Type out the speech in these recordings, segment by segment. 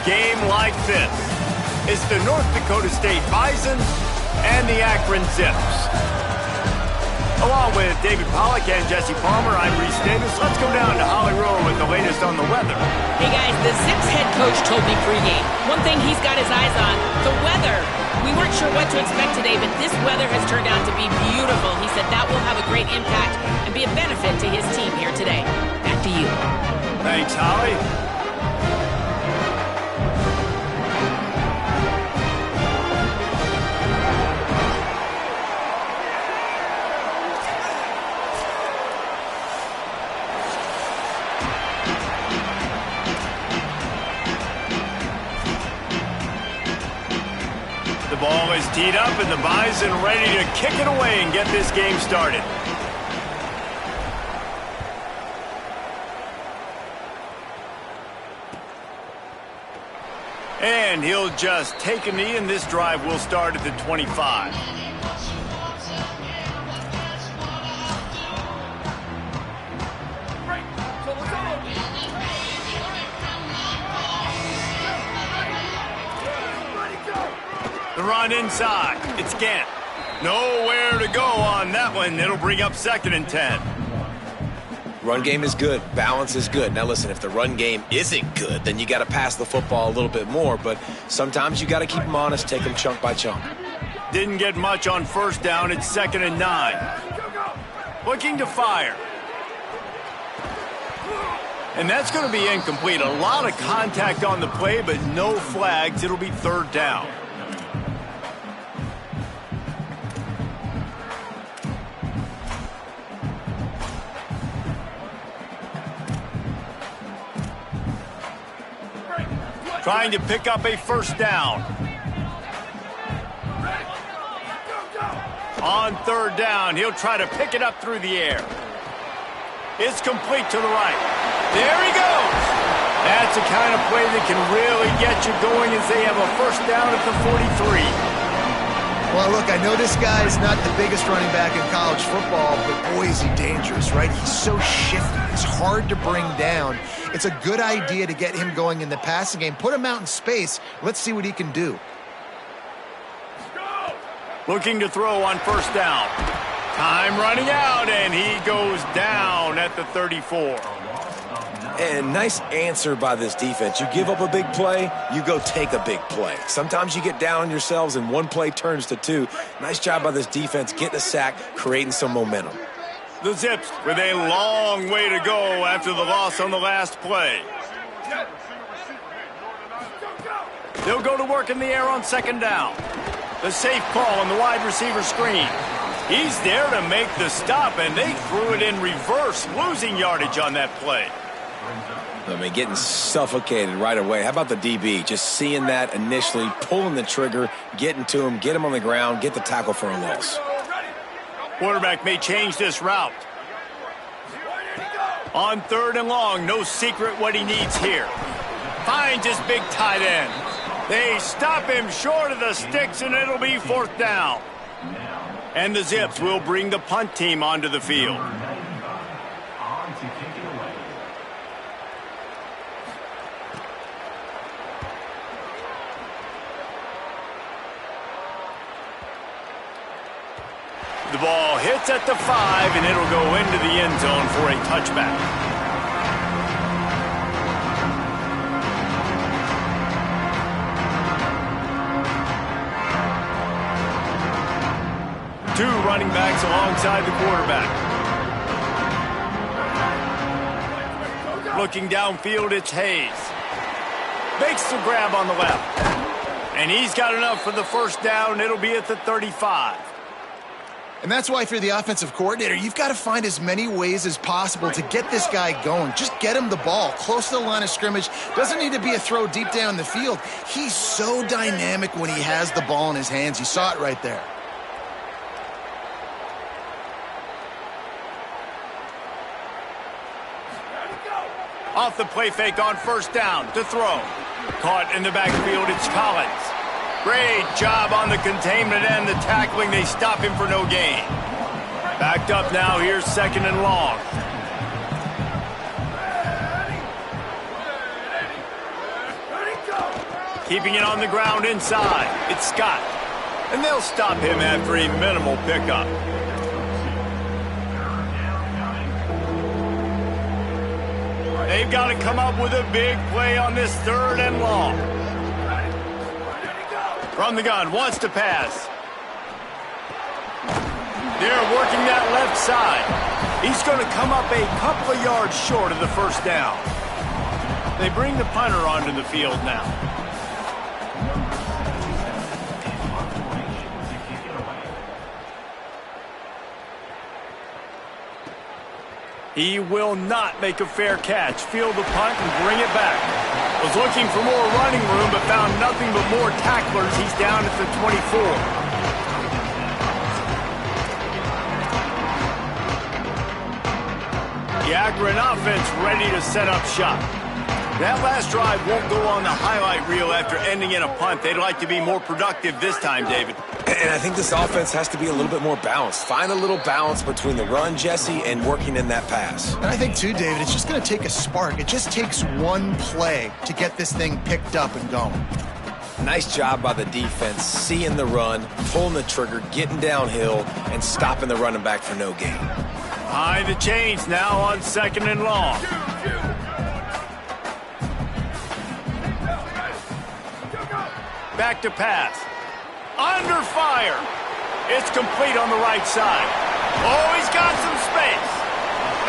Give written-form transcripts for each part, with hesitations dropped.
game like this. It's the North Dakota State Bison and the Akron Zips. Along with David Pollack and Jesse Palmer, I'm Reese Davis. Let's go down to Holly Rowe with the latest on the weather. Hey guys, the Zips head coach told me pregame. One thing he's got his eyes on, the weather. We weren't sure what to expect today, but this weather has turned out to be beautiful. He said that will have a great impact and be a benefit to his team here today. Back to you. Thanks, Holly. The ball is teed up, and the Bison ready to kick it away and get this game started. And he'll just take a knee, and this drive will start at the 25. The run inside. It's Gant. Nowhere to go on that one. It'll bring up 2nd and 10. Run game is good. Balance is good. Now listen, if the run game isn't good, then you got to pass the football a little bit more. But sometimes you got to keep them honest, take them chunk by chunk. Didn't get much on 1st down. It's 2nd and 9. Looking to fire. And that's going to be incomplete. A lot of contact on the play, but no flags. It'll be 3rd down. Trying to pick up a 1st down. On 3rd down, he'll try to pick it up through the air. It's complete to the right. There he goes. That's the kind of play that can really get you going as they have a 1st down at the 43. Well, look, I know this guy's not the biggest running back in college football, but boy, is he dangerous, right? He's so shifty. It's hard to bring down. It's a good idea to get him going in the passing game. Put him out in space. Let's see what he can do. Looking to throw on 1st down. Time running out, and he goes down at the 34. And nice answer by this defense. You give up a big play, you go take a big play. Sometimes you get down on yourselves and one play turns to 2. Nice job by this defense getting a sack, creating some momentum. The Zips with a long way to go after the loss on the last play. They'll go to work in the air on 2nd down. The safe call on the wide receiver screen. He's there to make the stop, and they threw it in reverse, losing yardage on that play. I mean, getting suffocated right away. How about the DB? Just seeing that initially, pulling the trigger, getting to him, get him on the ground, get the tackle for a loss. Quarterback may change this route. On 3rd and long, no secret what he needs here. Finds his big tight end. They stop him short of the sticks, and it'll be 4th down. And the Zips will bring the punt team onto the field. The ball hits at the 5, and it'll go into the end zone for a touchback. Two running backs alongside the quarterback. Looking downfield, it's Hayes. Makes the grab on the left. And he's got enough for the 1st down. It'll be at the 35. And that's why if you're the offensive coordinator, you've got to find as many ways as possible to get this guy going. Just get him the ball close to the line of scrimmage. Doesn't need to be a throw deep down the field. He's so dynamic when he has the ball in his hands. You saw it right there. Off the play fake on 1st down to throw. Caught in the backfield, it's Collins. Great job on the containment and the tackling. They stop him for no gain. Backed up now. Here's 2nd and long. Keeping it on the ground inside. It's Scott. And they'll stop him after a minimal pickup. They've got to come up with a big play on this 3rd and long. From the gun, wants to pass. They're working that left side. He's going to come up a couple of yards short of the first down. They bring the punter onto the field now. He will not make a fair catch. Field the punt and bring it back. Was looking for more running room, but found nothing but more tacklers. He's down at the 24. The Akron offense ready to set up shop. That last drive won't go on the highlight reel after ending in a punt. They'd like to be more productive this time, David. And I think this offense has to be a little bit more balanced. Find a little balance between the run, Jesse, and working in that pass. And I think, too, David, it's just going to take a spark. It just takes one play to get this thing picked up and going. Nice job by the defense, seeing the run, pulling the trigger, getting downhill, and stopping the running back for no gain. Behind the chains now on 2nd and long. Back to pass. Under fire. It's complete on the right side. Oh, he's got some space.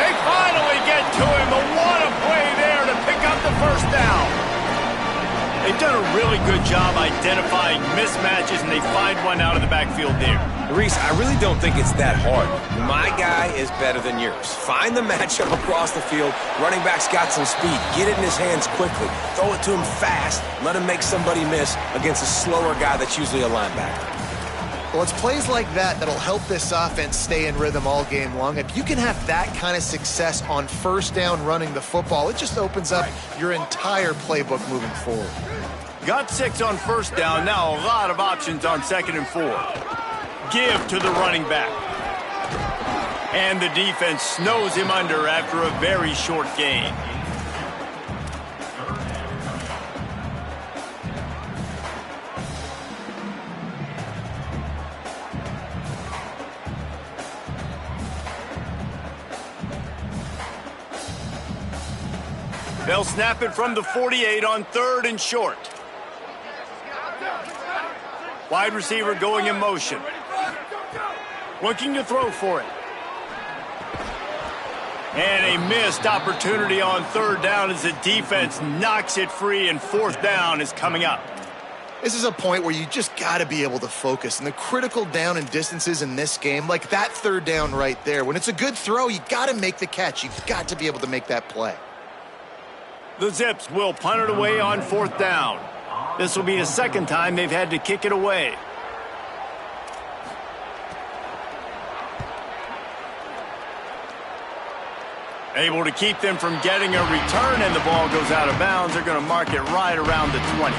They finally get to him. But what a play there to pick up the first down. They've done a really good job identifying mismatches, and they find one out of the backfield there. Reese, I really don't think it's that hard. My guy is better than yours. Find the matchup across the field. Running back's got some speed. Get it in his hands quickly. Throw it to him fast. Let him make somebody miss against a slower guy that's usually a linebacker. Well, it's plays like that that'll help this offense stay in rhythm all game long. If you can have that kind of success on 1st down running the football, it just opens up your entire playbook moving forward. Got 6 on 1st down. Now a lot of options on 2nd and 4. Give to the running back. And the defense snows him under after a very short gain. They'll snap it from the 48 on 3rd and short. Wide receiver going in motion. Looking to throw for it. And a missed opportunity on 3rd down as the defense knocks it free, and 4th down is coming up. This is a point where you just got to be able to focus. And the critical down and distances in this game, like that 3rd down right there, when it's a good throw, you got to make the catch. You've got to be able to make that play. The Zips will punt it away on 4th down. This will be the 2nd time they've had to kick it away. Able to keep them from getting a return, and the ball goes out of bounds. They're going to mark it right around the 20.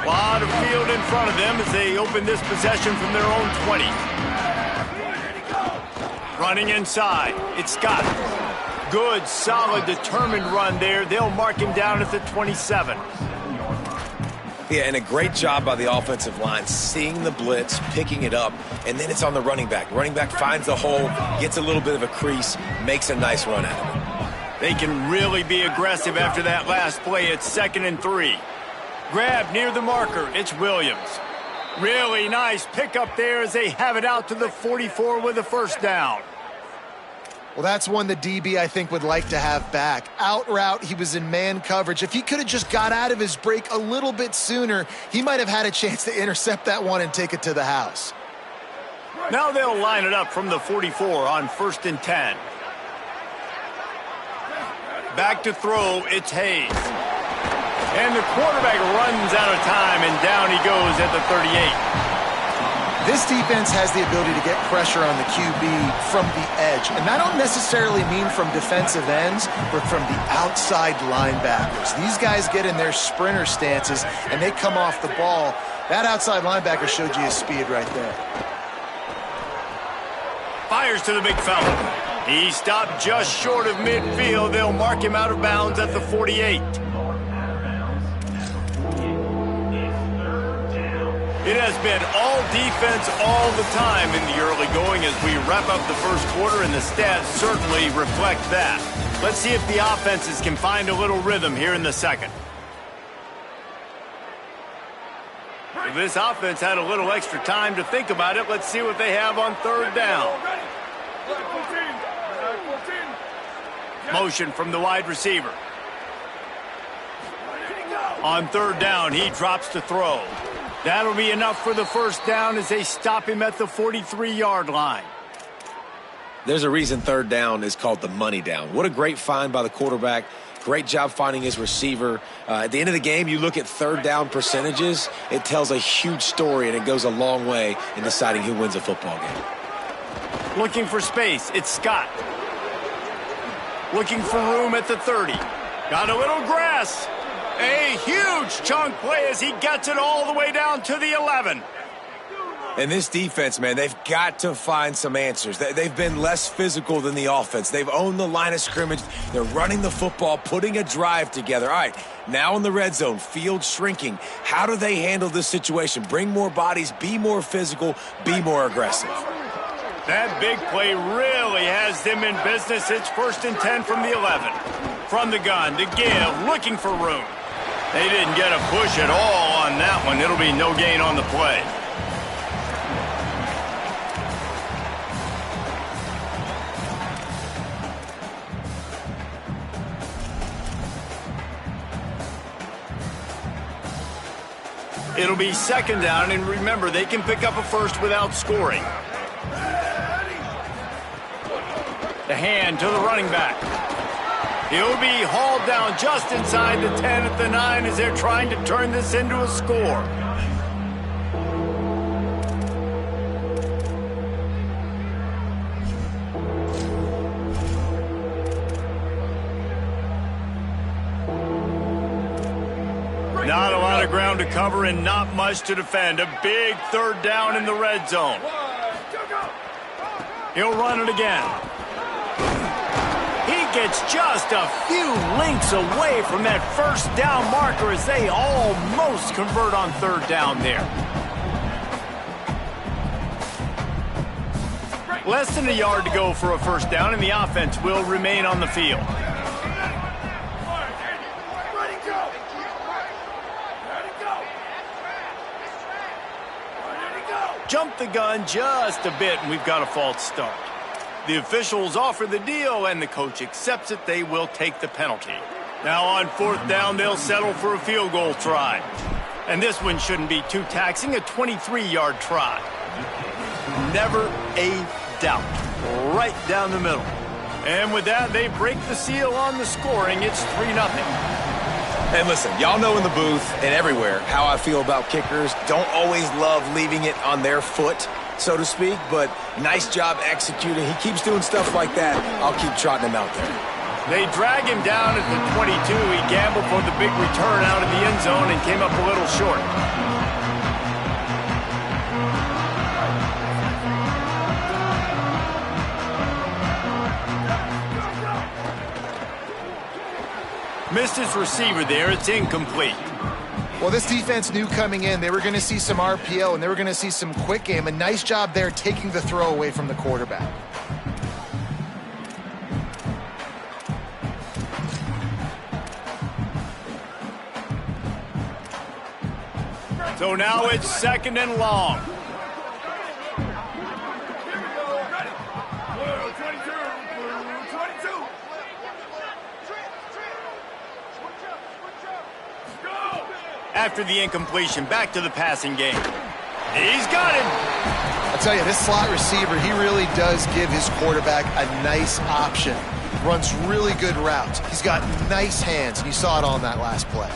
A lot of field in front of them as they open this possession from their own 20. Running inside, it's Scott. Good, solid, determined run there. They'll mark him down at the 27. Yeah, and a great job by the offensive line, seeing the blitz, picking it up, and then it's on the running back. Running back finds the hole, gets a little bit of a crease, makes a nice run out of it. They can really be aggressive after that last play. It's 2nd and 3. Grab near the marker. It's Williams. Really nice pickup there as they have it out to the 44 with a 1st down. Well, that's one the DB, I think, would like to have back. Out route, he was in man coverage. If he could have just got out of his break a little bit sooner, he might have had a chance to intercept that one and take it to the house. Now they'll line it up from the 44 on 1st and 10. Back to throw, it's Hayes. And the quarterback runs out of time, and down he goes at the 38. This defense has the ability to get pressure on the QB from the edge. And I don't necessarily mean from defensive ends, but from the outside linebackers. These guys get in their sprinter stances, and they come off the ball. That outside linebacker showed you his speed right there. fires to the big fella. He stopped just short of midfield. They'll mark him out of bounds at the 48. It has been all defense all the time in the early going as we wrap up the first quarter, and the stats certainly reflect that. Let's see if the offenses can find a little rhythm here in the second. If this offense had a little extra time to think about it, let's see what they have on third down. Motion from the wide receiver. On third down, he drops to throw. That'll be enough for the first down as they stop him at the 43-yard line. There's a reason third down is called the money down. What a great find by the quarterback. Great job finding his receiver. At the end of the game, you look at third down percentages. It tells a huge story, and it goes a long way in deciding who wins a football game. Looking for space, it's Scott. Looking for room at the 30. Got a little grass. A huge chunk play as he gets it all the way down to the 11. And this defense, man, they've got to find some answers. They've been less physical than the offense. They've owned the line of scrimmage. They're running the football, putting a drive together. All right, now in the red zone, field shrinking. How do they handle this situation? Bring more bodies, be more physical, be more aggressive. That big play really has them in business. It's 1st and 10 from the 11. From the gun to give, looking for room. They didn't get a push at all on that one. It'll be no gain on the play. It'll be second down, and remember, they can pick up a first without scoring. The hand to the running back. He'll be hauled down just inside the 10 at the 9 as they're trying to turn this into a score. Not a lot of ground to cover and not much to defend. A big third down in the red zone. He'll run it again. He gets just a few links away from that first down marker as they almost convert on third down there. Less than a yard to go for a first down, and the offense will remain on the field. Jump the gun just a bit, and we've got a false start. The officials offer the deal, and the coach accepts it. They will take the penalty. Now on fourth down, they'll settle for a field goal try. And this one shouldn't be too taxing, a 23-yard try. Never a doubt. Right down the middle. And with that, they break the seal on the scoring. It's 3-0. And listen, y'all know in the booth and everywhere how I feel about kickers. Don't always love leaving it on their foot, so to speak, but nice job executing. He keeps doing stuff like that. I'll keep trotting him out there. They drag him down at the 22. He gambled for the big return out of the end zone and came up a little short. Missed his receiver there. It's incomplete. Well, this defense knew coming in they were going to see some RPO and they were going to see some quick game. A nice job there taking the throw away from the quarterback. So now it's second and long. After the incompletion, back to the passing game. He's got it. I'll tell you, this slot receiver, he really does give his quarterback a nice option. Runs really good routes. He's got nice hands, and you saw it on that last play.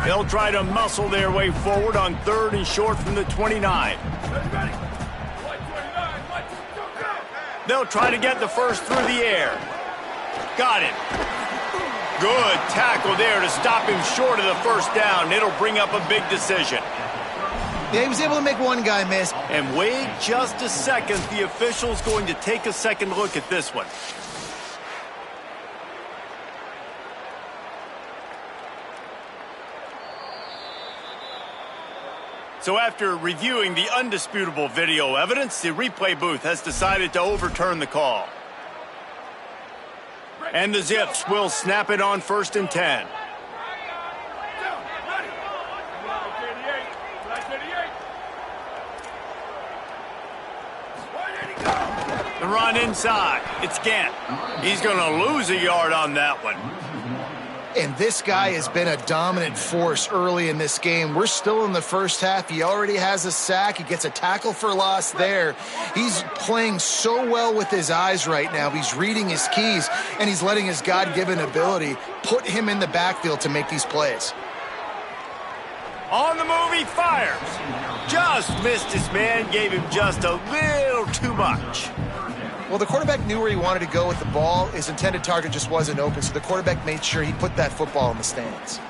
They'll try to muscle their way forward on third and short from the 29. They'll try to get the first through the air. Got it. Good tackle there to stop him short of the first down. It'll bring up a big decision. Yeah, he was able to make one guy miss. And wait just a second. The official's going to take a second look at this one. So after reviewing the undisputable video evidence, the replay booth has decided to overturn the call. And the Zips will snap it on 1st and 10. The run inside. It's Gant. He's going to lose a yard on that one. And this guy has been a dominant force early in this game. We're still in the first half. He already has a sack. He gets a tackle for loss there. He's playing so well with his eyes right now. He's reading his keys, and he's letting his God-given ability put him in the backfield to make these plays. On the move, he fires. Just missed his man, gave him just a little too much. Well, the quarterback knew where he wanted to go with the ball. His intended target just wasn't open, so the quarterback made sure he put that football in the stands.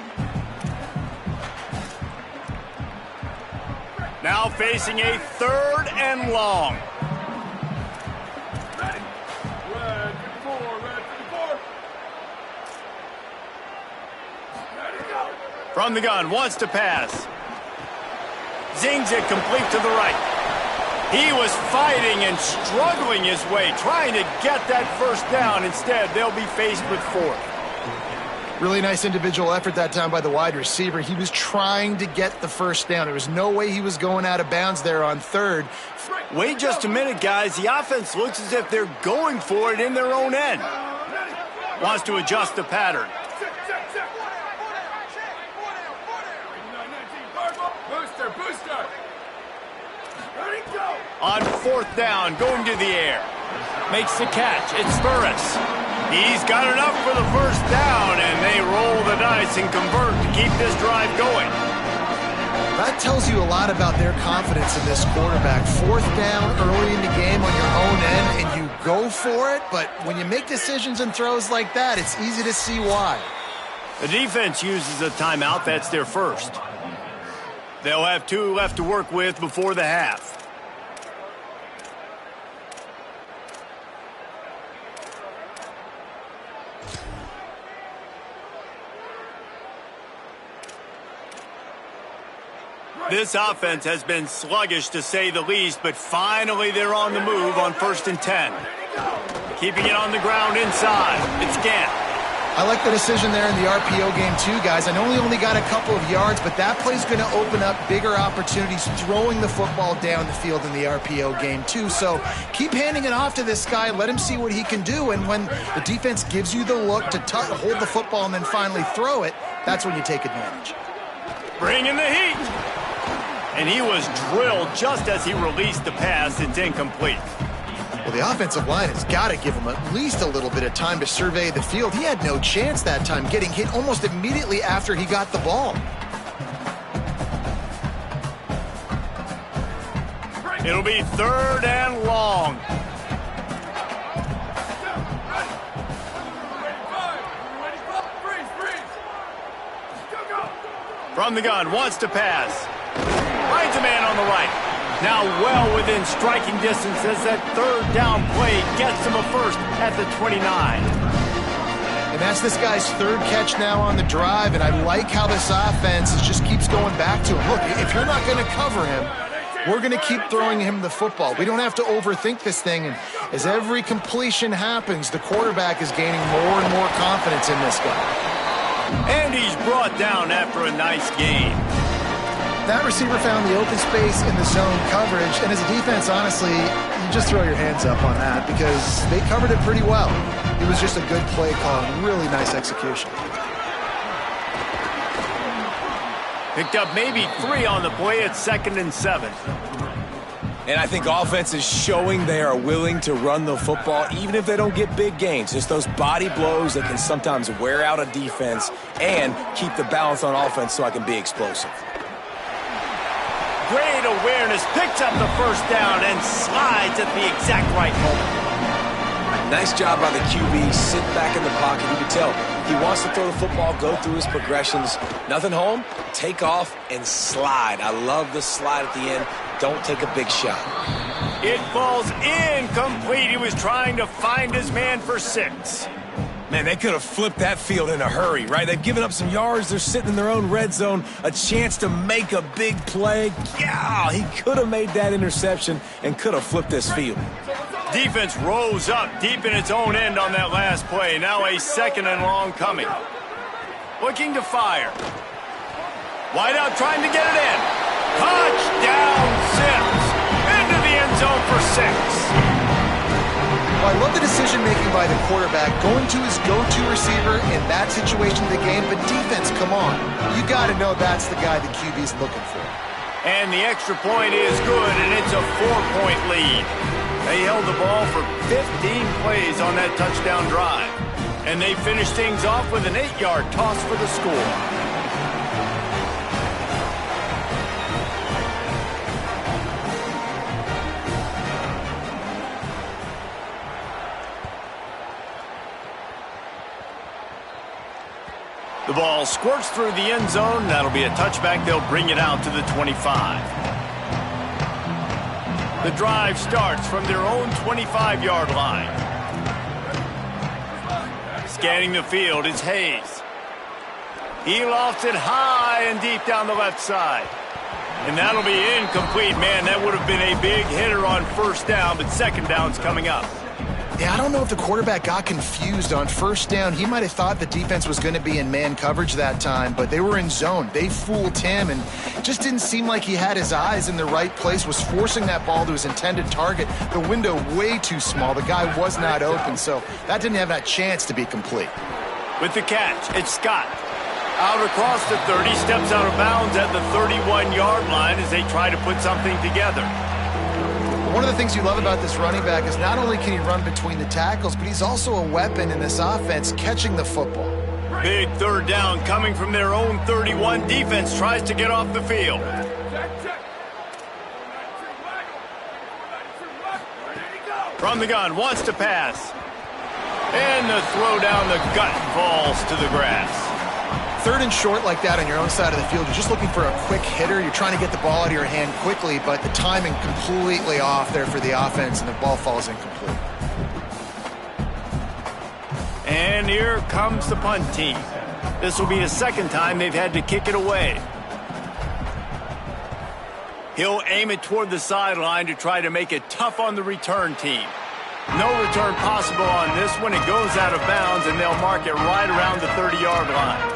Now facing a 3rd and long. From the gun, wants to pass. Zings it complete to the right. He was fighting and struggling his way, trying to get that first down. Instead, they'll be faced with 4th. Really nice individual effort that time by the wide receiver. He was trying to get the first down. There was no way he was going out of bounds there on 3rd. Wait just a minute, guys. The offense looks as if they're going for it in their own end. Wants to adjust the pattern. On 4th down, going to the air. Makes the catch. It's Burris. He's got enough for the first down, and they roll the dice and convert to keep this drive going. That tells you a lot about their confidence in this quarterback. 4th down early in the game on your own end, and you go for it, but when you make decisions and throws like that, it's easy to see why. The defense uses a timeout. That's their first. They'll have 2 left to work with before the half. This offense has been sluggish, to say the least, but finally they're on the move on 1st and 10. Keeping it on the ground inside. It's Gant. I like the decision there in the RPO game too, guys. I know he only got a couple of yards, but that play's going to open up bigger opportunities throwing the football down the field in the RPO game too. So keep handing it off to this guy. Let him see what he can do. And when the defense gives you the look to hold the football and then finally throw it, that's when you take advantage. Bringing the heat. And he was drilled just as he released the pass. It's incomplete. Well, the offensive line has got to give him at least a little bit of time to survey the field. He had no chance that time, getting hit almost immediately after he got the ball. It'll be 3rd and long. From the gun, wants to pass. Finds a man on the right. Now well within striking distance as that 3rd down play gets him a first at the 29. And that's this guy's 3rd catch now on the drive, and I like how this offense just keeps going back to him. Look, if you're not going to cover him, we're going to keep throwing him the football. We don't have to overthink this thing, and as every completion happens, the quarterback is gaining more and more confidence in this guy. And he's brought down after a nice game. That receiver found the open space in the zone coverage, and as a defense, honestly, you just throw your hands up on that because they covered it pretty well. It was just a good play call and really nice execution. Picked up maybe 3 on the play at 2nd and 7. And I think offense is showing they are willing to run the football even if they don't get big gains. Just those body blows that can sometimes wear out a defense and keep the balance on offense so I can be explosive. Great awareness, picks up the first down and slides at the exact right moment. Nice job by the QB, sitting back in the pocket. You can tell he wants to throw the football, go through his progressions. Nothing home, take off and slide. I love the slide at the end. Don't take a big shot. It falls incomplete. He was trying to find his man for 6. Man, they could have flipped that field in a hurry, right? They've given up some yards. They're sitting in their own red zone. A chance to make a big play. Yeah, he could have made that interception and could have flipped this field. Defense rose up deep in its own end on that last play. Now a 2nd and long coming. Looking to fire. Wide out trying to get it in. Touchdown Zips. Into the end zone for 6. Well, I love the decision-making by the quarterback, going to his go-to receiver in that situation of the game. But defense, come on. You got to know that's the guy the QB's looking for. And the extra point is good, and it's a 4-point lead. They held the ball for 15 plays on that touchdown drive. And they finished things off with an 8-yard toss for the score. The ball squirts through the end zone. That'll be a touchback. They'll bring it out to the 25. The drive starts from their own 25-yard line. Scanning the field is Hayes. He lofts it high and deep down the left side. And that'll be incomplete. Man, that would have been a big hitter on 1st down, but 2nd down's coming up. Yeah, I don't know if the quarterback got confused on 1st down. He might have thought the defense was going to be in man coverage that time, but they were in zone. They fooled him and just didn't seem like he had his eyes in the right place, was forcing that ball to his intended target. The window way too small. The guy was not open, so that didn't have that chance to be complete. With the catch, it's Scott. Out across the 30, steps out of bounds at the 31-yard line as they try to put something together. One of the things you love about this running back is not only can he run between the tackles, but he's also a weapon in this offense, catching the football. Big 3rd down coming from their own 31. Defense tries to get off the field. From the gun, wants to pass. And the throw down the gut falls to the grass. 3rd and short like that on your own side of the field, you're just looking for a quick hitter. You're trying to get the ball out of your hand quickly, but the timing completely off there for the offense, and the ball falls incomplete. And here comes the punt team. This will be the 2nd time they've had to kick it away. He'll aim it toward the sideline to try to make it tough on the return team. No return possible on this one. It goes out of bounds, and they'll mark it right around the 30-yard line.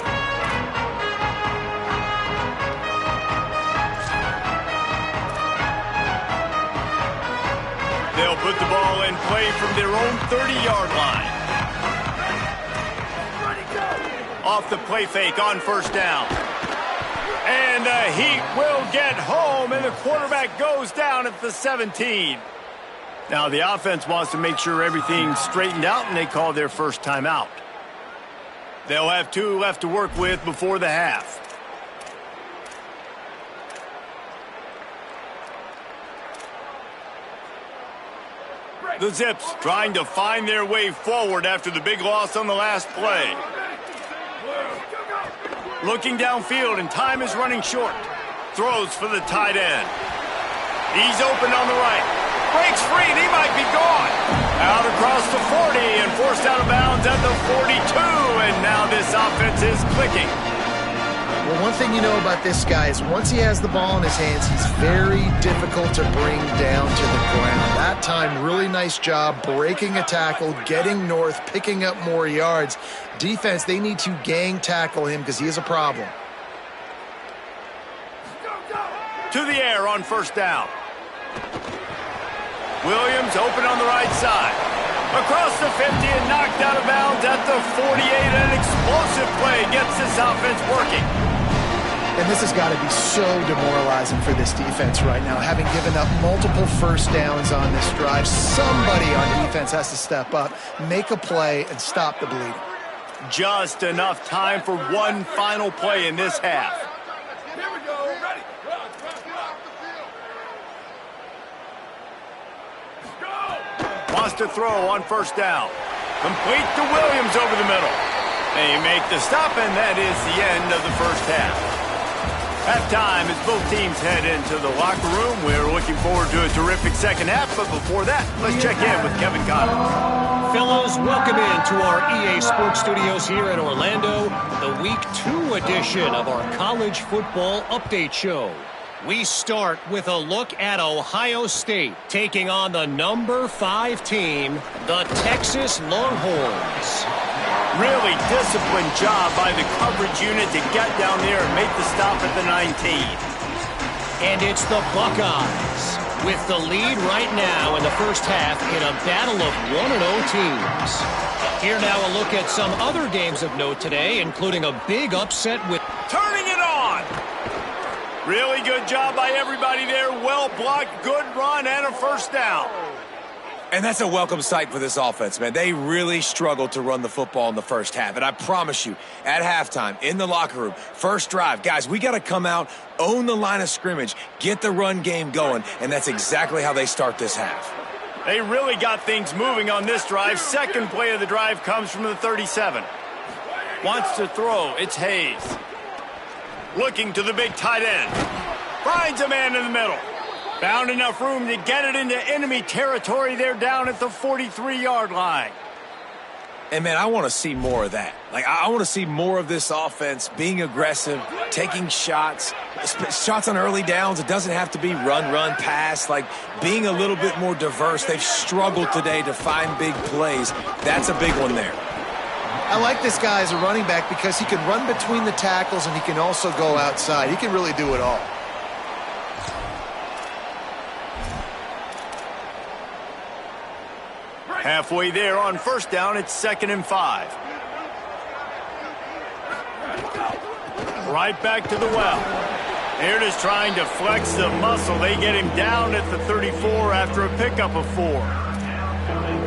They'll put the ball in play from their own 30-yard line. Off the play fake on 1st down. And the Heat will get home, and the quarterback goes down at the 17. Now the offense wants to make sure everything's straightened out, and they call their first timeout. They'll have 2 left to work with before the half. The Zips trying to find their way forward after the big loss on the last play. Looking downfield, and time is running short. Throws for the tight end. He's open on the right. Breaks free, and he might be gone. Out across the 40 and forced out of bounds at the 42. And now this offense is clicking. Well, one thing you know about this guy is once he has the ball in his hands, he's very difficult to bring down to the ground. That time, really nice job breaking a tackle, getting north, picking up more yards. Defense, they need to gang tackle him because he is a problem. To the air on 1st down. Williams open on the right side. Across the 50 and knocked out of bounds at the 48. An explosive play gets this offense working. And this has got to be so demoralizing for this defense right now, having given up multiple 1st downs on this drive. Somebody on defense has to step up, make a play, and stop the bleeding. Just enough time for one final play in this half. Here we go. Ready. Wants toss to throw on first down. Complete to Williams over the middle. They make the stop, and that is the end of the first half. Halftime as both teams head into the locker room. We're looking forward to a terrific second half, but before that, let's check in with Kevin Connors. Fellows, welcome into our EA Sports Studios here in Orlando, the Week 2 edition of our College Football Update Show. We start with a look at Ohio State taking on the number 5 team, the Texas Longhorns. Really disciplined job by the coverage unit to get down there and make the stop at the 19. And it's the Buckeyes with the lead right now in the first half in a battle of 1-0 teams. Here now a look at some other games of note today, including a big upset with... Turning it on! Really good job by everybody there. Well blocked, good run, and a first down. And that's a welcome sight for this offense, man. They really struggled to run the football in the first half. And I promise you, at halftime, in the locker room, first drive, guys, we got to come out, own the line of scrimmage, get the run game going, and that's exactly how they start this half. They really got things moving on this drive. Second play of the drive comes from the 37. Wants to throw. It's Hayes. Looking to the big tight end. Finds a man in the middle. Found enough room to get it into enemy territory. They're down at the 43-yard line. And, man, I want to see more of that. Like, I want to see more of this offense being aggressive, taking shots on early downs. It doesn't have to be run, pass. Like, being a little bit more diverse. They've struggled today to find big plays. That's a big one there. I like this guy as a running back because he can run between the tackles and he can also go outside. He can really do it all. Halfway there on first down, it's 2nd and 5. Right back to the well. They're just trying to flex the muscle. They get him down at the 34 after a pickup of 4.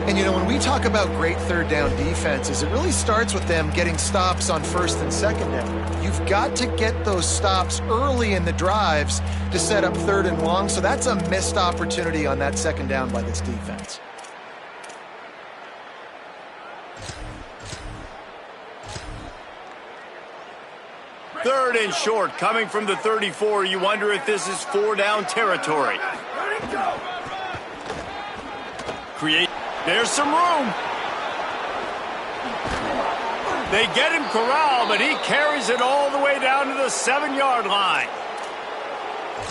And, you know, when we talk about great third down defenses, it really starts with them getting stops on first and second down. You've got to get those stops early in the drives to set up third and long, so that's a missed opportunity on that second down by this defense. Third and short, coming from the 34. You wonder if this is 4-down territory. There's some room. They get him corralled, but he carries it all the way down to the 7-yard line.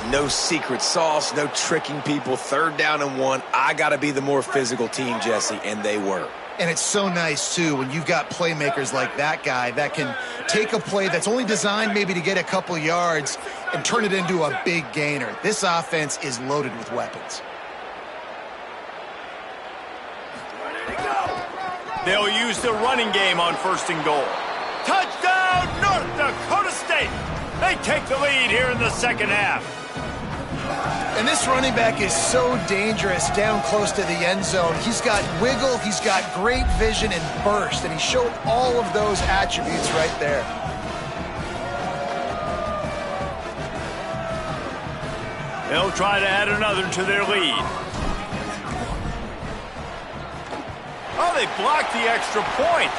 No secret sauce, no tricking people. 3rd down and 1. I got to be the more physical team, Jesse, and they were. And it's so nice, too, when you've got playmakers like that guy that can take a play that's only designed maybe to get a couple yards and turn it into a big gainer. This offense is loaded with weapons. They'll use the running game on 1st and goal. Touchdown, North Dakota State! They take the lead here in the second half. And this running back is so dangerous down close to the end zone. He's got wiggle, he's got great vision and burst, and he showed all of those attributes right there. They'll try to add another to their lead. Oh, they blocked the extra point.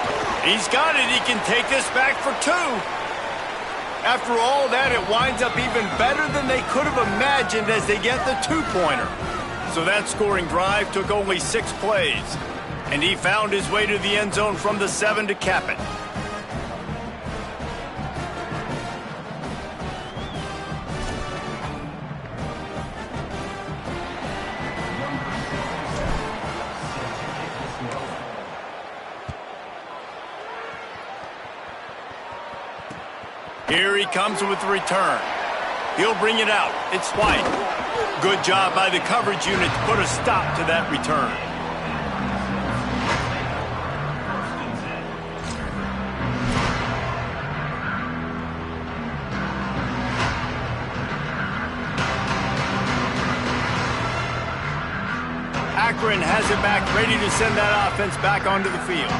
He's got it. He can take this back for 2. After all that, it winds up even better than they could have imagined as they get the 2-pointer. So that scoring drive took only 6 plays. And he found his way to the end zone from the 7 to cap it. Here he comes with the return. He'll bring it out. It's White. Good job by the coverage unit to put a stop to that return. Akron has it back, ready to send that offense back onto the field.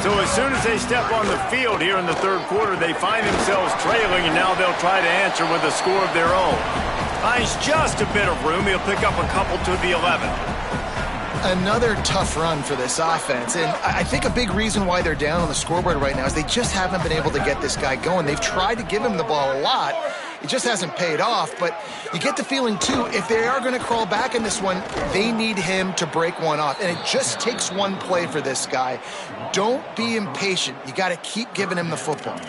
So as soon as they step on the field here in the 3rd quarter, they find themselves trailing, and now they'll try to answer with a score of their own. Finds just a bit of room. He'll pick up a couple to the 11. Another tough run for this offense, and I think a big reason why they're down on the scoreboard right now is they just haven't been able to get this guy going. They've tried to give him the ball a lot. It just hasn't paid off, but you get the feeling, too, if they are going to crawl back in this one, they need him to break one off, and it just takes one play for this guy. Don't be impatient. You got to keep giving him the football.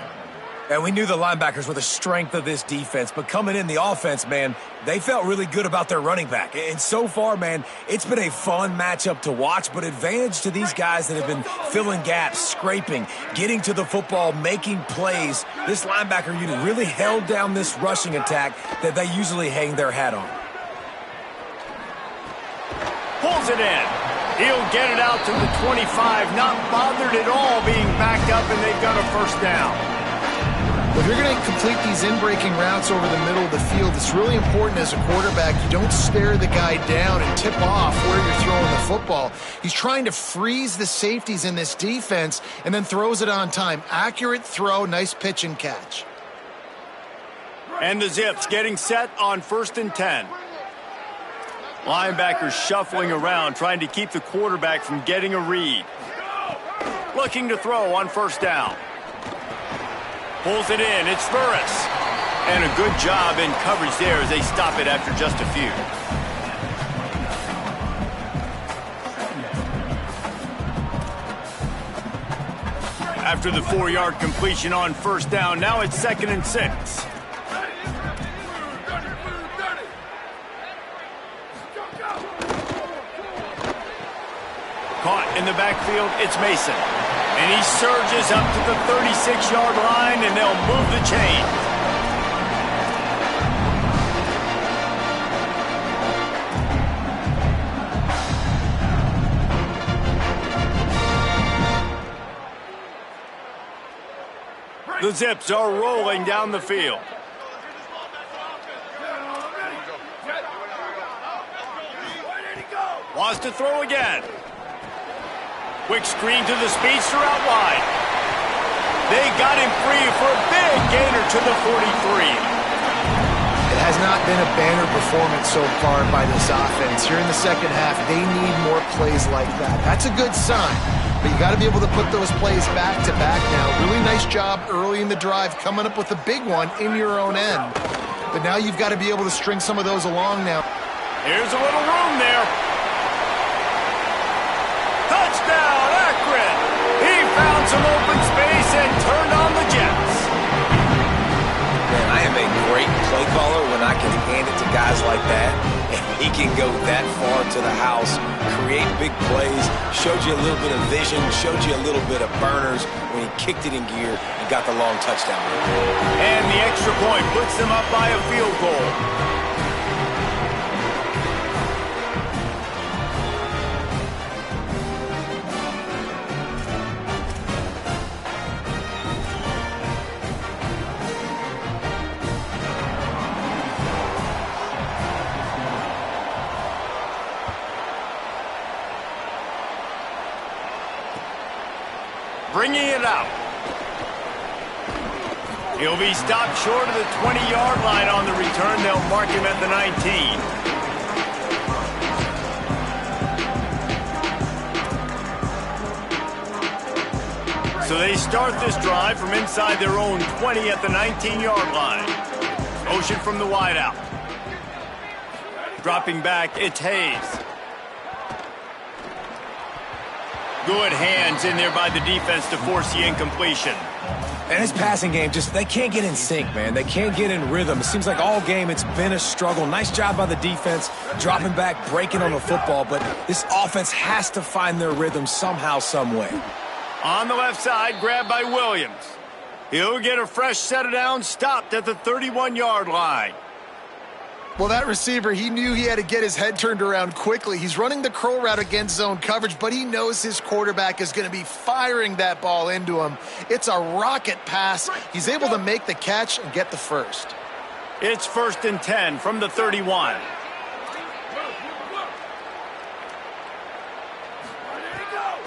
And we knew the linebackers were the strength of this defense, but coming in the offense, man, they felt really good about their running back. And so far, man, it's been a fun matchup to watch, but advantage to these guys that have been filling gaps, scraping, getting to the football, making plays. This linebacker unit really held down this rushing attack that they usually hang their hat on. Pulls it in. He'll get it out to the 25, not bothered at all being backed up, and they've got a first down. If you're going to complete these in-breaking routes over the middle of the field, it's really important as a quarterback you don't stare the guy down and tip off where you're throwing the football. He's trying to freeze the safeties in this defense and then throws it on time. Accurate throw, nice pitch and catch. And the Zips getting set on 1st and 10. Linebackers shuffling around, trying to keep the quarterback from getting a read. Looking to throw on 1st down. Pulls it in. It's Burris. And a good job in coverage there as they stop it after just a few. After the 4-yard completion on 1st down, now it's 2nd and 6. Caught in the backfield, it's Mason. And he surges up to the 36-yard line, and they'll move the chain. The Zips are rolling down the field. Wants to throw again. Quick screen to the speedster out wide. They got him free for a big gainer to the 43. It has not been a banner performance so far by this offense. Here in the second half, they need more plays like that. That's a good sign, but you got to be able to put those plays back to back now. Really nice job early in the drive coming up with a big one in your own end. But now you've got to be able to string some of those along now. Here's a little room there. Touchdown, Akron! He found some open space and turned on the Jets. Man, I am a great play caller when I can hand it to guys like that. And he can go that far to the house, create big plays, showed you a little bit of vision, showed you a little bit of burners when he kicked it in gear and got the long touchdown. And the extra point puts them up by a field goal. Bringing it out. He'll be stopped short of the 20-yard line on the return. They'll mark him at the 19. So they start this drive from inside their own 20 at the 19-yard line. Motion from the wideout. Dropping back, it's Hayes. Good hands in there by the defense to force the incompletion. And his passing game, they can't get in sync, man. They can't get in rhythm. It seems like all game it's been a struggle. Nice job by the defense, dropping back, breaking on the football. But this offense has to find their rhythm somehow, some way. On the left side, grabbed by Williams. He'll get a fresh set of downs, stopped at the 31-yard line. Well, that receiver, he knew he had to get his head turned around quickly. He's running the curl route against zone coverage, but he knows his quarterback is going to be firing that ball into him. It's a rocket pass. He's able to make the catch and get the first. It's 1st and 10 from the 31.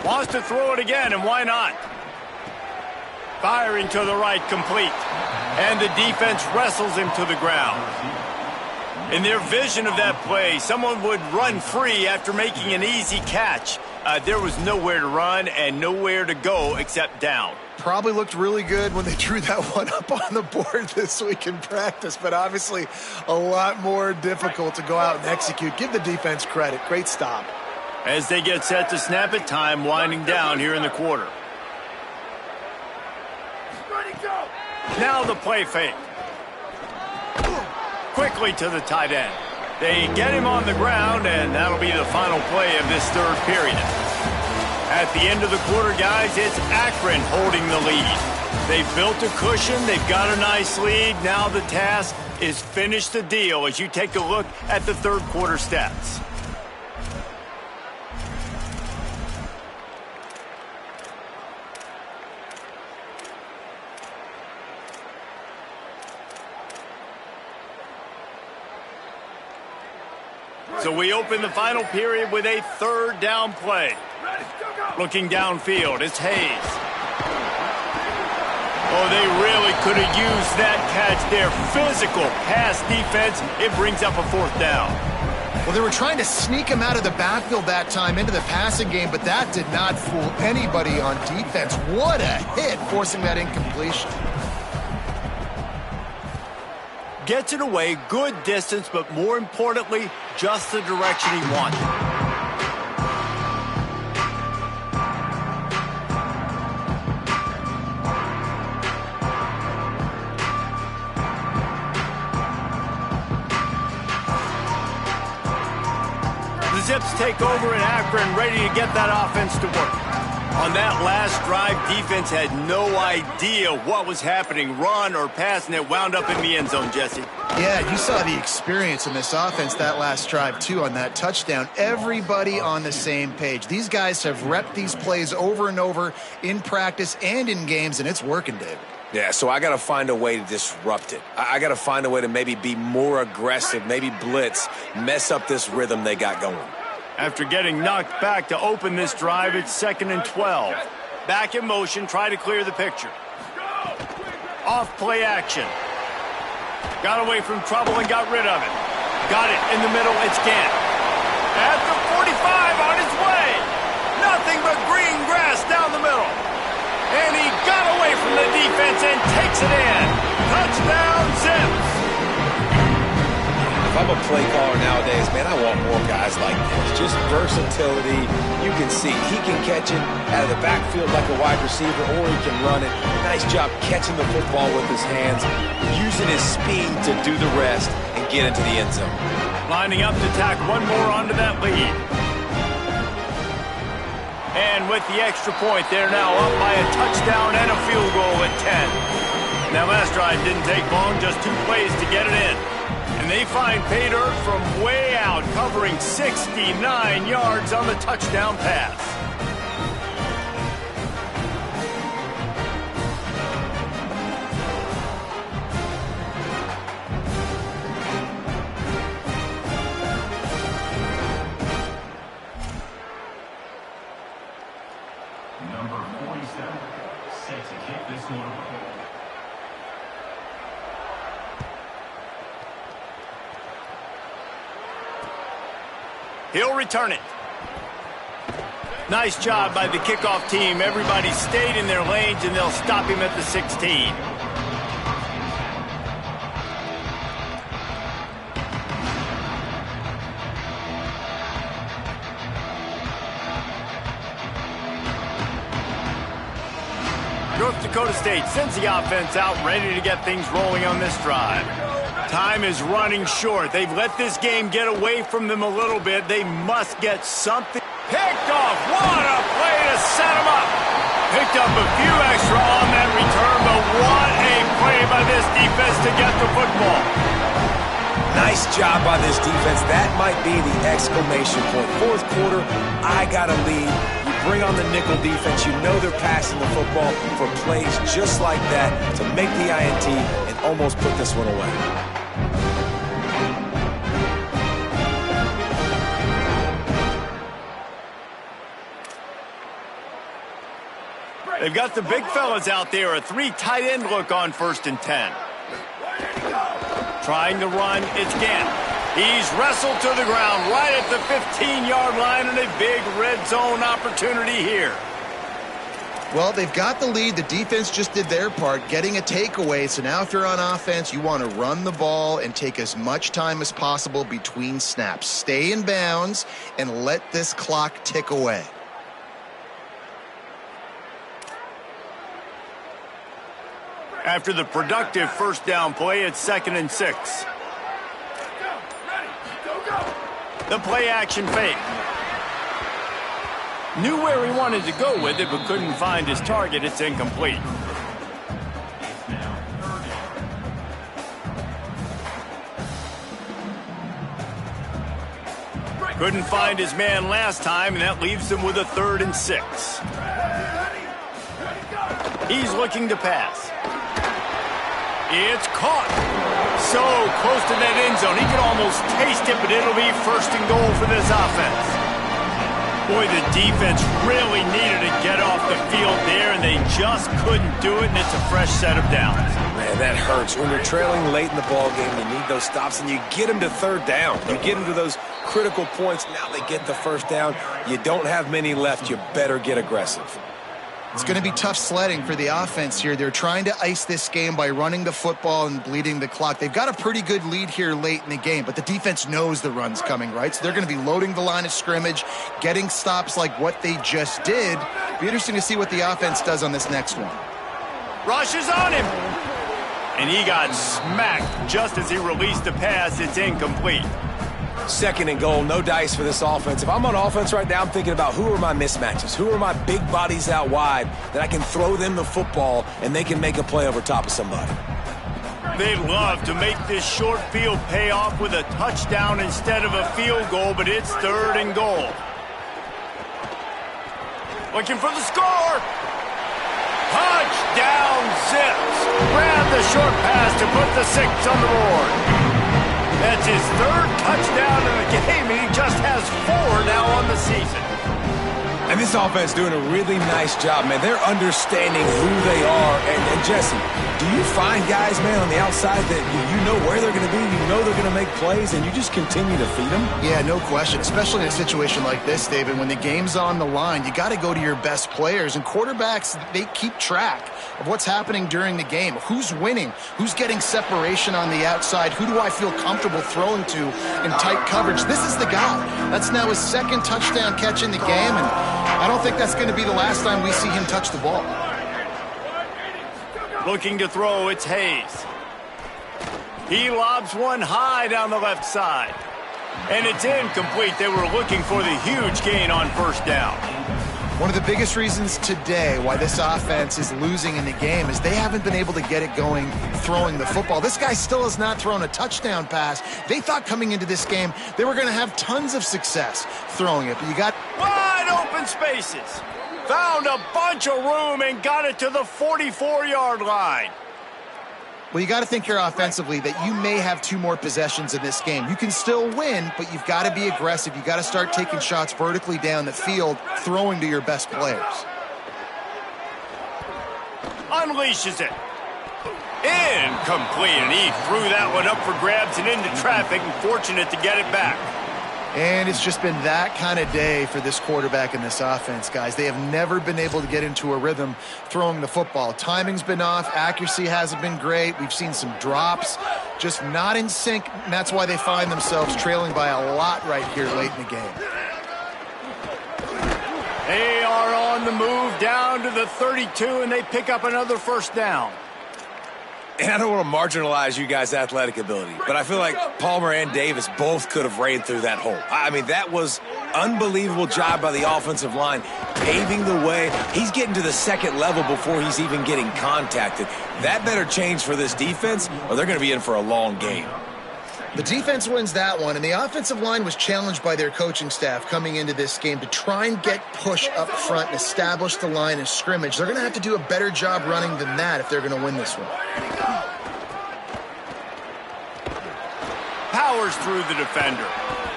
Wants to throw it again, and why not? Firing to the right, complete. And the defense wrestles him to the ground. In their vision of that play, someone would run free after making an easy catch. There was nowhere to run and nowhere to go except down. Probably looked really good when they drew that one up on the board this week in practice, but obviously a lot more difficult to go out and execute. Give the defense credit. Great stop. As they get set to snap it, time winding down here in the quarter. Ready, go! Now the play fake. Quickly to the tight end. They get him on the ground, and that'll be the final play of this third period. At the end of the quarter, guys, it's Akron holding the lead. They've built a cushion. They've got a nice lead. Now the task is finish the deal as you take a look at the third quarter stats. So we open the final period with a third down play. Ready, go! Looking downfield, it's Hayes. Oh, they really could have used that catch there. Physical pass defense. It brings up a fourth down. Well, they were trying to sneak him out of the backfield that time into the passing game, but that did not fool anybody on defense. What a hit, forcing that incompletion. Gets it away, good distance, but more importantly, just the direction he wanted. The Zips take over in Akron, ready to get that offense to work. On that last drive, defense had no idea what was happening, run or pass, and it wound up in the end zone, Jesse. Yeah, you saw the experience in this offense that last drive, too, on that touchdown. Everybody on the same page. These guys have repped these plays over and over in practice and in games, and it's working, David. Yeah, so I got to find a way to disrupt it. I got to find a way to maybe be more aggressive, maybe blitz, mess up this rhythm they got going. After getting knocked back to open this drive, it's 2nd and 12. Back in motion, try to clear the picture. Off play action. Got away from trouble and got rid of it. Got it in the middle, it's Gant. At the 45 on his way. Nothing but green grass down the middle. And he got away from the defense and takes it in. Touchdown, Zips. If I'm a play caller nowadays, man, I want more guys like this. Just versatility. You can see he can catch it out of the backfield like a wide receiver, or he can run it. Nice job catching the football with his hands, using his speed to do the rest and get into the end zone. Lining up to tack one more onto that lead. And with the extra point, they're now up by a touchdown and a field goal at 10. That last drive didn't take long, just 2 plays to get it in. And they find pay dirt from way out, covering 69 yards on the touchdown pass. Number 47, set to kick this one. He'll return it. Nice job by the kickoff team. Everybody stayed in their lanes, and they'll stop him at the 16. North Dakota State sends the offense out, ready to get things rolling on this drive. Time is running short. They've let this game get away from them a little bit. They must get something. Picked off. What a play to set them up. Picked up a few extra on that return, but what a play by this defense to get the football. Nice job by this defense. That might be the exclamation point. Fourth quarter, I got a lead. You bring on the nickel defense. You know they're passing the football for plays just like that to make the INT and almost put this one away. They've got the big fellas out there. A 3 tight end look on 1st and 10. Trying to run, it's Gant. He's wrestled to the ground right at the 15-yard line, and a big red zone opportunity here. Well, they've got the lead. The defense just did their part, getting a takeaway. So now if you're on offense, you want to run the ball and take as much time as possible between snaps. Stay in bounds and let this clock tick away. After the productive first down play, it's 2nd and 6. The play action fake. Knew where he wanted to go with it, but couldn't find his target. It's incomplete. Couldn't find his man last time, and that leaves him with a 3rd and 6. He's looking to pass. It's caught. So close to that end zone. He can almost taste it, but it'll be 1st and goal for this offense. Boy, the defense really needed to get off the field there, and they just couldn't do it, and it's a fresh set of downs. Man, that hurts. When you're trailing late in the ball game, you need those stops, and you get them to 3rd down. You get them to those critical points. Now they get the 1st down. You don't have many left. You better get aggressive. It's going to be tough sledding for the offense here. They're trying to ice this game by running the football and bleeding the clock. They've got a pretty good lead here late in the game, but the defense knows the run's coming, right? So they're going to be loading the line of scrimmage, getting stops like what they just did. Be interesting to see what the offense does on this next one. Rushes on him. And he got smacked just as he released the pass. It's incomplete. 2nd and goal, no dice for this offense. If I'm on offense right now, I'm thinking about who are my mismatches? Who are my big bodies out wide that I can throw them the football and they can make a play over top of somebody? They'd love to make this short field pay off with a touchdown instead of a field goal, but it's 3rd and goal. Looking for the score. Touchdown Zips. Grab the short pass to put the 6 on the board. That's his 3rd touchdown in the game, and he just has 4 now on the season. And this offense doing a really nice job, man. They're understanding who they are. And Jesse, do you find guys, man, on the outside that you know where they're going to be, you know they're going to make plays, and you just continue to feed them? Yeah, no question, especially in a situation like this, David. When the game's on the line, you got to go to your best players. And quarterbacks, they keep track of what's happening during the game. Who's winning? Who's getting separation on the outside? Who do I feel comfortable throwing to in tight coverage? This is the guy. That's now his 2nd touchdown catch in the game, and I don't think that's going to be the last time we see him touch the ball. Looking to throw, it's Hayes. He lobs one high down the left side. And it's incomplete. They were looking for the huge gain on 1st down. One of the biggest reasons today why this offense is losing in the game is they haven't been able to get it going throwing the football. This guy still has not thrown a touchdown pass. They thought coming into this game they were going to have tons of success throwing it, but you got wide open spaces. Found a bunch of room and got it to the 44-yard line. Well, you got to think here offensively that you may have 2 more possessions in this game. You can still win, but you've got to be aggressive. You've got to start taking shots vertically down the field, throwing to your best players. Unleashes it. Incomplete, and he threw that one up for grabs and into traffic, and fortunate to get it back. And it's just been that kind of day for this quarterback and this offense, guys. They have never been able to get into a rhythm throwing the football. Timing's been off. Accuracy hasn't been great. We've seen some drops, just not in sync, and that's why they find themselves trailing by a lot right here late in the game. They are on the move down to the 32, and they pick up another 1st down. And I don't want to marginalize you guys' athletic ability, but I feel like Palmer and Davis both could have ran through that hole. I mean, that was unbelievable job by the offensive line, paving the way. He's getting to the 2nd level before he's even getting contacted. That better change for this defense, or they're going to be in for a long game. The defense wins that one, and the offensive line was challenged by their coaching staff coming into this game to try and get push up front and establish the line of scrimmage. They're going to have to do a better job running than that if they're going to win this one. Powers through the defender.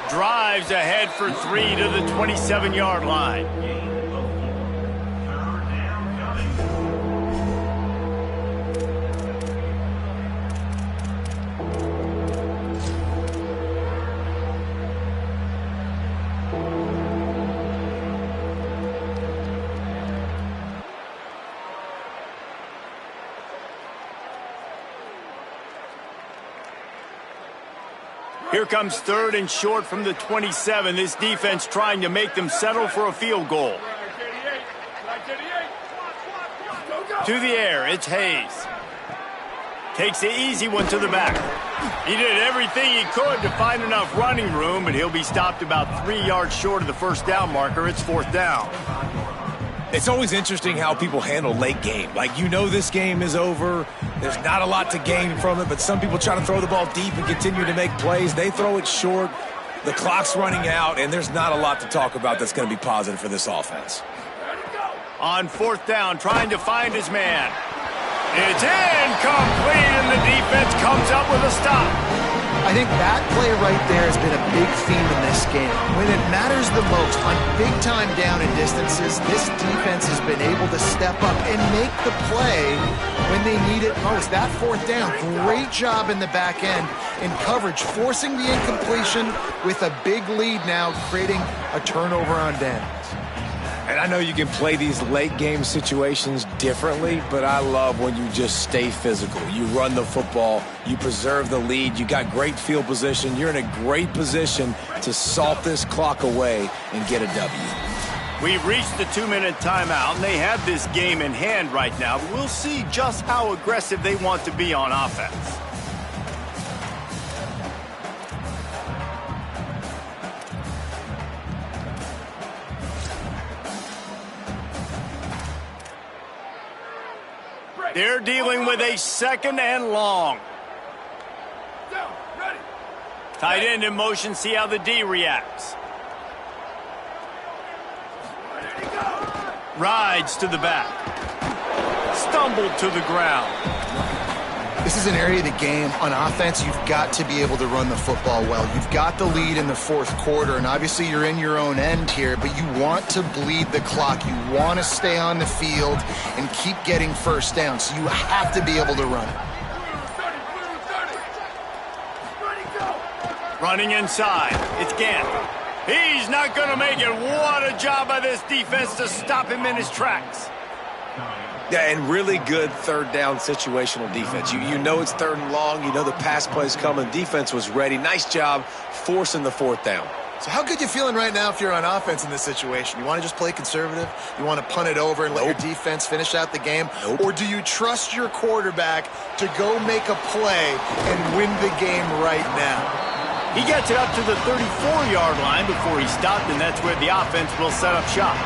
Drives ahead for 3 to the 27-yard line. Here comes 3rd and short from the 27. This defense trying to make them settle for a field goal. To the air, it's Hayes. Takes the easy one to the back. He did everything he could to find enough running room, but he'll be stopped about 3 yards short of the first down marker. It's 4th down. It's always interesting how people handle late game. Like, you know this game is over. There's not a lot to gain from it, but some people try to throw the ball deep and continue to make plays. They throw it short. The clock's running out, and there's not a lot to talk about that's going to be positive for this offense. On 4th down, trying to find his man. It's incomplete, and the defense comes up with a stop. I think that play right there has been a big theme in this game. When it matters the most, on big-time down and distances, this defense has been able to step up and make the play when they need it most. That 4th down, great job in the back end in coverage, forcing the incompletion with a big lead now, creating a turnover on downs. And I know you can play these late-game situations differently, but I love when you just stay physical. You run the football, you preserve the lead, you got great field position, you're in a great position to salt this clock away and get a W. We've reached the 2-minute timeout, and they have this game in hand right now, but we'll see just how aggressive they want to be on offense. They're dealing with a 2nd and long. Tight end in motion, see how the D reacts. Rides to the back. Stumbled to the ground. This is an area of the game. On offense, you've got to be able to run the football well. You've got the lead in the 4th quarter, and obviously you're in your own end here, but you want to bleed the clock. You want to stay on the field and keep getting first down, so you have to be able to run it. Running inside. It's Gant. He's not going to make it. What a job by this defense to stop him in his tracks. Yeah, and really good 3rd down situational defense. You know it's 3rd and long. You know the pass play's coming. Defense was ready. Nice job forcing the 4th down. So how good you feeling right now if you're on offense in this situation? You want to just play conservative? You want to punt it over and let your defense finish out the game? Or do you trust your quarterback to go make a play and win the game right now? He gets it up to the 34-yard line before he stopped, and that's where the offense will set up shop.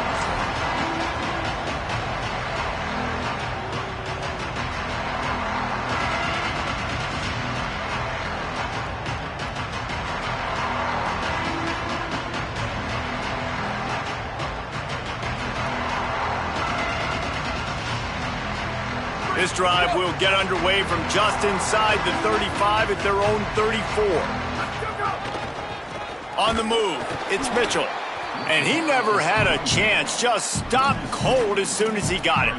This drive will get underway from just inside the 35 at their own 34. On the move, it's Mitchell. And he never had a chance, just stopped cold as soon as he got it.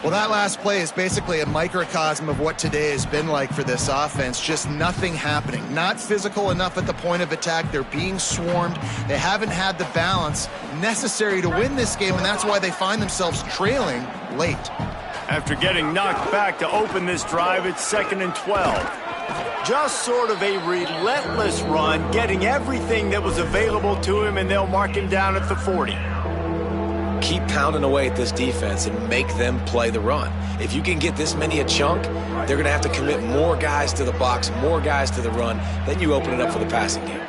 Well, that last play is basically a microcosm of what today has been like for this offense. Just nothing happening. Not physical enough at the point of attack. They're being swarmed. They haven't had the balance necessary to win this game, and that's why they find themselves trailing late. After getting knocked back to open this drive, it's 2nd and 12. Just sort of a relentless run, getting everything that was available to him, and they'll mark him down at the 40. Keep pounding away at this defense and make them play the run. If you can get this many a chunk, they're going to have to commit more guys to the box, more guys to the run. Then you open it up for the passing game.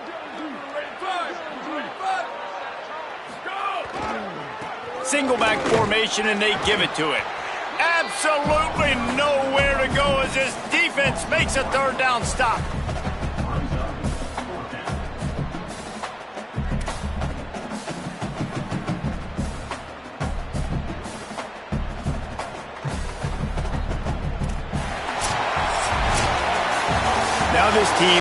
Single back formation, and they give it to it. Absolutely nowhere to go as this defense makes a 3rd down stop. Now this team